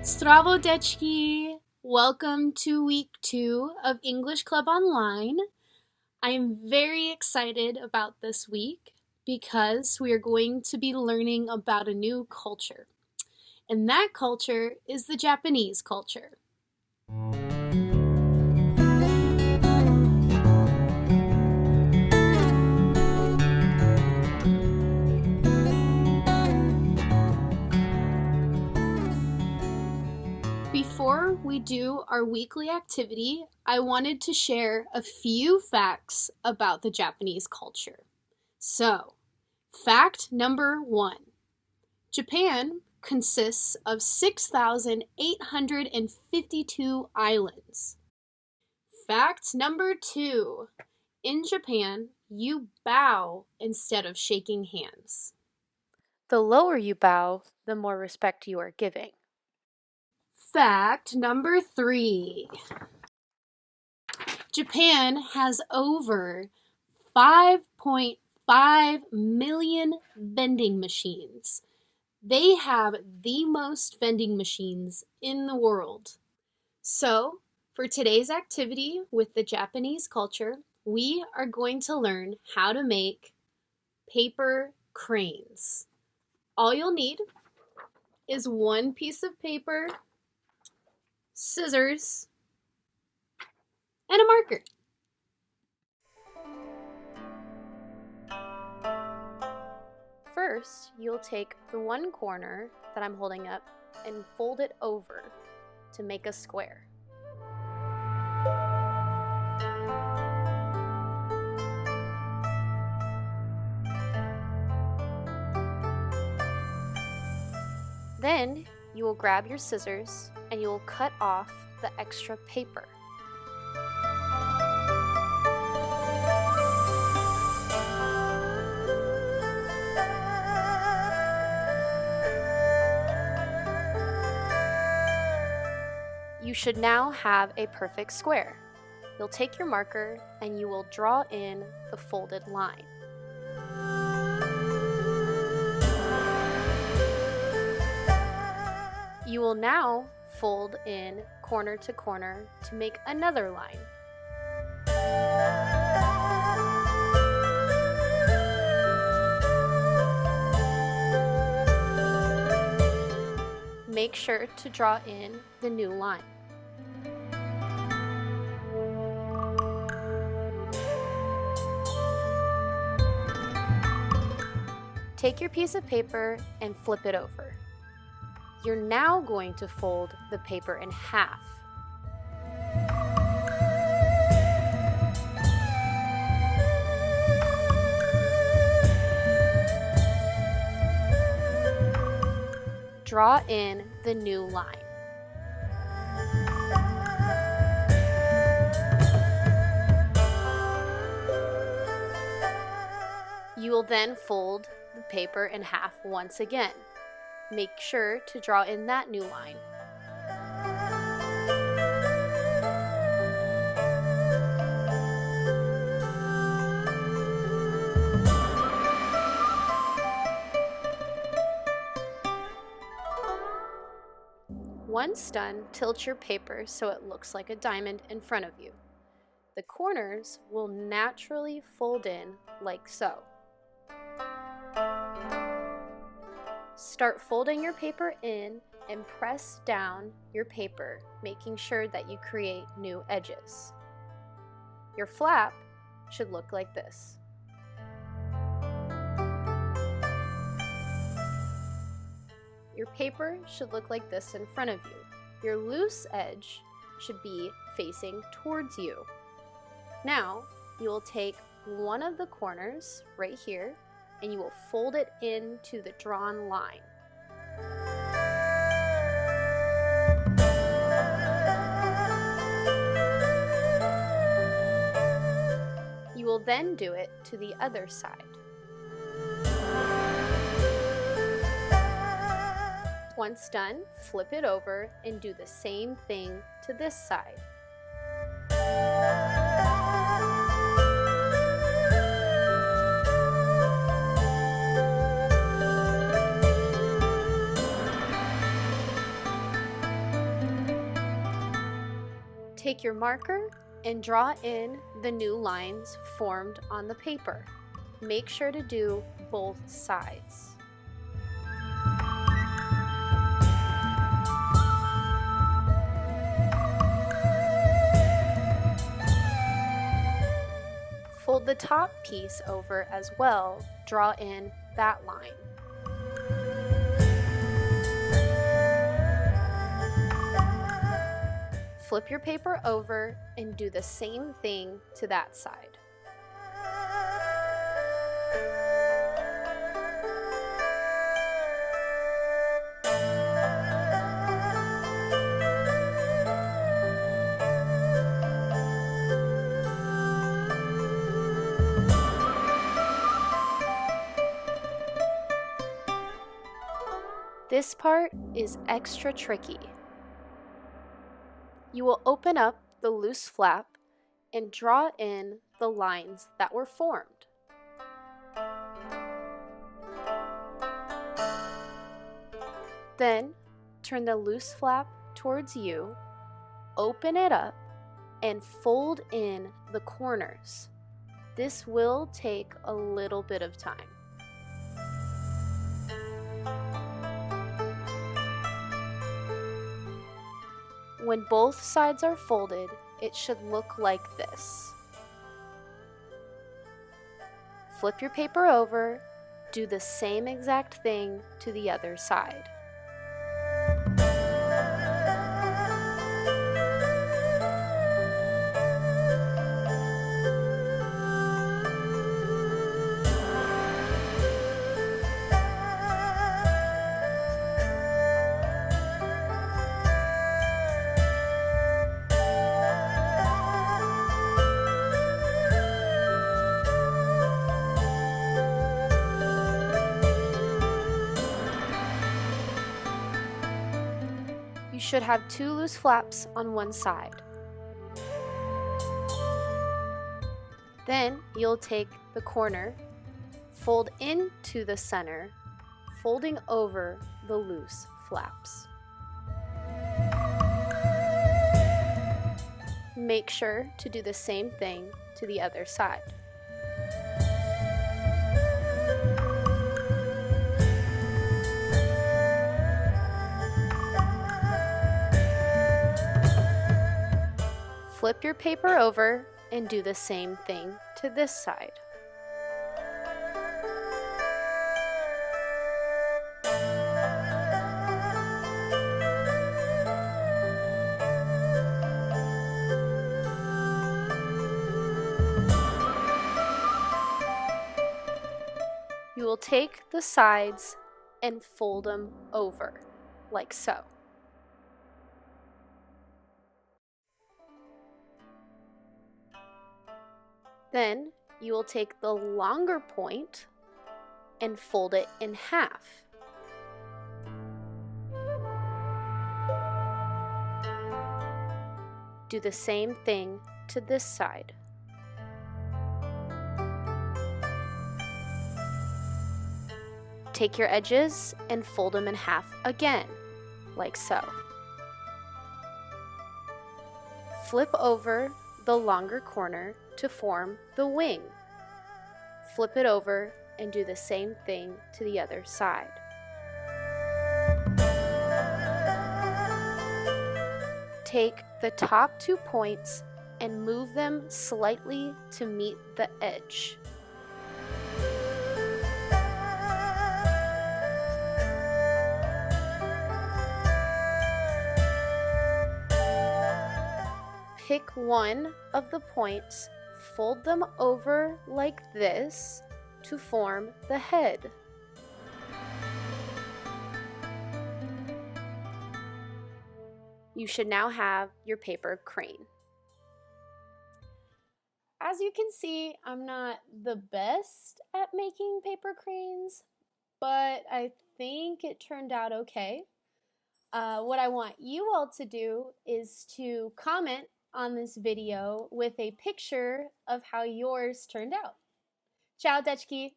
Zdravo Welcome to week 2 of English Club Online. I am very excited about this week because we are going to be learning about a new culture. And that culture is the Japanese culture. Before we do our weekly activity, I wanted to share a few facts about the Japanese culture. So, fact number 1. Japan consists of 6,852 islands. Fact number 2. In Japan, you bow instead of shaking hands. The lower you bow, the more respect you are giving. Fact number 3. Japan has over 5.5 million vending machines. They have the most vending machines in the world. So, for today's activity with the Japanese culture, we are going to learn how to make paper cranes. All you'll need is one piece of paper, scissors, and a marker. First, you'll take the one corner that I'm holding up and fold it over to make a square. Then, you will grab your scissors and you will cut off the extra paper. You should now have a perfect square. You'll take your marker and you will draw in the folded line. You will now fold in corner to corner to make another line. Make sure to draw in the new line. Take your piece of paper and flip it over. You're now going to fold the paper in half. Draw in the new line. You will then fold the paper in half once again. Make sure to draw in that new line. Once done, tilt your paper so it looks like a diamond in front of you. The corners will naturally fold in like so. Start folding your paper in and press down your paper, making sure that you create new edges. Your flap should look like this. Your paper should look like this in front of you. Your loose edge should be facing towards you. Now, you will take one of the corners right here and you will fold it into the drawn line. You will then do it to the other side. Once done, flip it over and do the same thing to this side. Take your marker and draw in the new lines formed on the paper. Make sure to do both sides. Fold the top piece over as well. Draw in that line. Flip your paper over and do the same thing to that side. This part is extra tricky. You will open up the loose flap and draw in the lines that were formed. Then turn the loose flap towards you, open it up, and fold in the corners. This will take a little bit of time. When both sides are folded, it should look like this. Flip your paper over, do the same exact thing to the other side. You should have 2 loose flaps on one side. Then you'll take the corner, fold into the center, folding over the loose flaps. Make sure to do the same thing to the other side. Flip your paper over and do the same thing to this side. You will take the sides and fold them over, like so. Then you will take the longer point and fold it in half. Do the same thing to this side. Take your edges and fold them in half again, like so. Flip over the longer corner to form the wing. Flip it over and do the same thing to the other side. Take the top 2 points and move them slightly to meet the edge. Pick one of the points, fold them over like this to form the head. You should now have your paper crane. As you can see, I'm not the best at making paper cranes, but I think it turned out okay. What I want you all to do is to comment on this video with a picture of how yours turned out. Ciao, Deczki!